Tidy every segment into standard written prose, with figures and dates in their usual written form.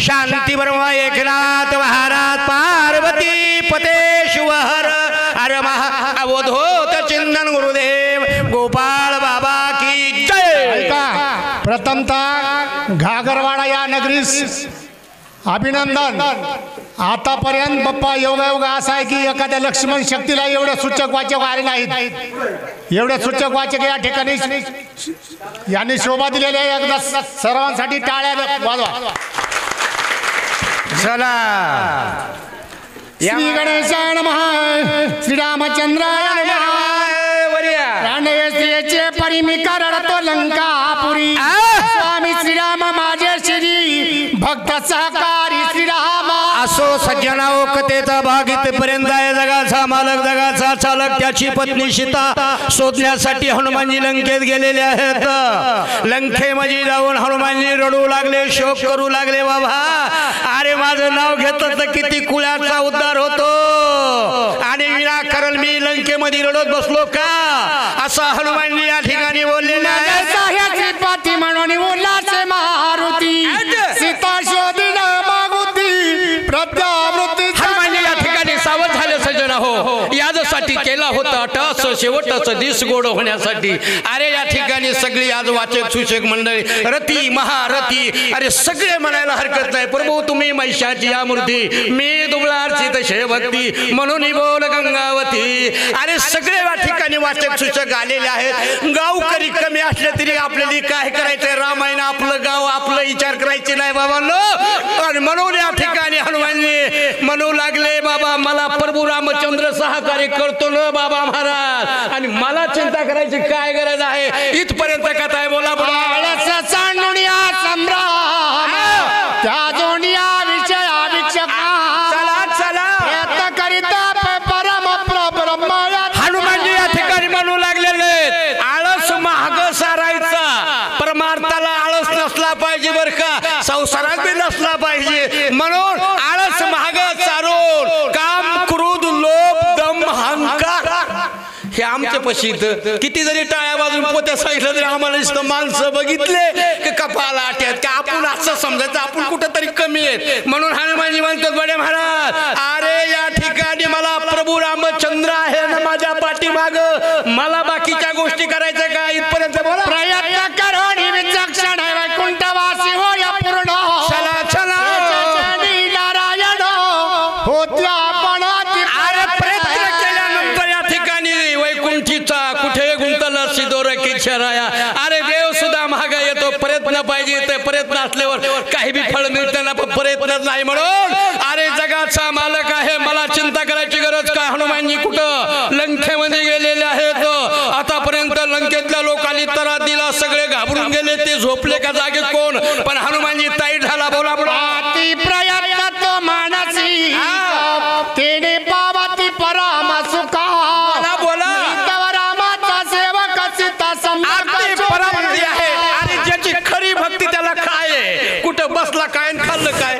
शांती ब्रह्म एकनाथ महाराज पार्वती पते शिवहर अरे महा अवधूत चिंतन गुरुदेव गोपाळ बाबा की जय। प्रथमतः घागरवाडा या नगरीस अभिनंदन। आतापर्यंत बाप्पा योगायोग असा आहे की एखाद्या लक्ष्मण शक्तीला एवढे सूचक वाचक आले नाहीत। एवढे सूचक वाचक या ठिकाणी यांनी शोभा दिलेली आहे। एकदा सर्वांसाठी टाळ्या वाजवा। चला श्री गणेशाय नमः, श्री रामचंद्राय नमः। रांडवे स्त्रियेचे परिमिका रडतो लंकापुरी। स्वामी श्रीराम माझे श्री भक्त सहकारी श्रीराम। असो सज्जनाओ कथेचा भाग इथपर्यंत आहे। जगाचा मालक जगाचा चालक त्याची पत्नी सीता शोधण्यासाठी हनुमानजी लंकेत गेलेले आहेत। लंकेमध्ये जाऊन हनुमानजी रडू लागले, शोक करू लागले। बाबा अरे माझं नाव घेतलं तर किती कुळाचा उद्धार होतो आणि विनाकारण मी लंकेमध्ये रडत बसलो का, असं हनुमानजी या ठिकाणी बोललेले आहे। पाठी म्हणून उल्हासे मारुती सीता शोधिन मागुती प्रत्यावृत्ती। हनुमानजी या ठिकाणी सावध झाले सज्जन हो, यासाठी केला होता अटस शेवटच दिस गोड होण्यासाठी। अरे या ठिकाणी सगळी आज वाचक सूचक मंडळी रती महारथी अरे सगळे म्हणायला हरकत नाही। प्रभू तुम्ही महिषाची या मूर्ती, मी दुबळार्चित शे भक्ती म्हणून बोल गंगावती। अरे सगळे या ठिकाणी वाचक सूचक आलेले आहेत। गावकरी कमी असले तरी आपल्याला काय करायचंय, रामायण आपलं गाव आपलं विचार करायचे नाही बाबांनो। आणि म्हणून या ठिकाणी हनुमानजी म्हणू लागले बाबा मला प्रभू रामचंद्र सहकार्य करतो ना बाबा महाराज, आणि मला चिंता करायची काय गरज आहे। इथपर्यंत कथा आहे। बोला संभ्रम त्या जोनिया विषय अभिक्षक चला चला प्रयत्न करीता परम ब्रह्म। हनुमानजी या ठिकाणी म्हणू लागलेले आळस महाग सारायचा, परमार्थाला आळस नसला पाहिजे बर का, संसारात बी नसला पाहिजे। म्हणून आळस महाग चारून काम क्रोध लोभ दम अहंकार हे आमच्या पशीत किती जरी टाळ्या वाजून पोत्या सांगितलं तरी आम्हाला नुसतं माणसं बघितले की कपाला आट्यात की आपण असं समजायचं आपण कुठंतरी कमी आहेत। म्हणून हनुमानजी म्हणतात बडे महाराज अरे या ठिकाणी मला प्रभू रामचंद्र आहे ना माझ्या पाठीमाग, मला बाकीच्या गोष्टी करायच्या का इथपर्यंत बोला। प्रयत्न करून विचक्षण वैकुंठवासी हो या पूर्ण चला चला नारायण होत्या पण अरे प्रयत्न केल्यानंतर या ठिकाणी वैकुंठीचा कुठे गुंतला सिदोर किशराया। अरे देव सुद्धा महाग येतो, प्रयत्न पाहिजे ते प्रयत्न असल्यावर काही बी फळ मिळतं ना, पण प्रयत्नच नाही। म्हणून अरे जगाचा मालक आहे, मला चिंता करायची गरज काय। हनुमानजी कुठं लंकेमध्ये गेलेले आहेत। आतापर्यंत लंकेतल्या लोकांनी तरा दिला, सगळे घाबरून गेले, ते झोपले का जागे कोण, पण हनुमानजी ताईट झाला। बोला अति प्रयत्न तो मानसी तेने पावती पराम सुखा। बोला रामाचा सेवक सीता परामर्शी आहे आणि ज्याची खरी भक्ती त्याला काय कुठं बसला काय खाल्लं काय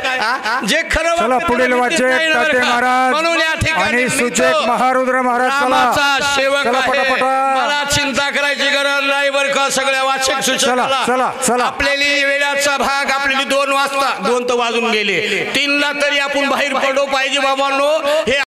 जे खरं। चला पुढील वाचक ताते महाराज म्हणून या ठिकाणी आणि सूचक महारुद्र महाराज रामाचा सेवक चला आहे, पटापटा मला चिंता करायची गरज नाही बरं का। सगळ्या वाचक सूचक चला चला चला आपल्याला वेळाचा भाग आपल्याला 2 वाजता 2 तर वाजून गेले, 3ला तरी आपण बाहेर पडलो पाहिजे बाबांनो। हे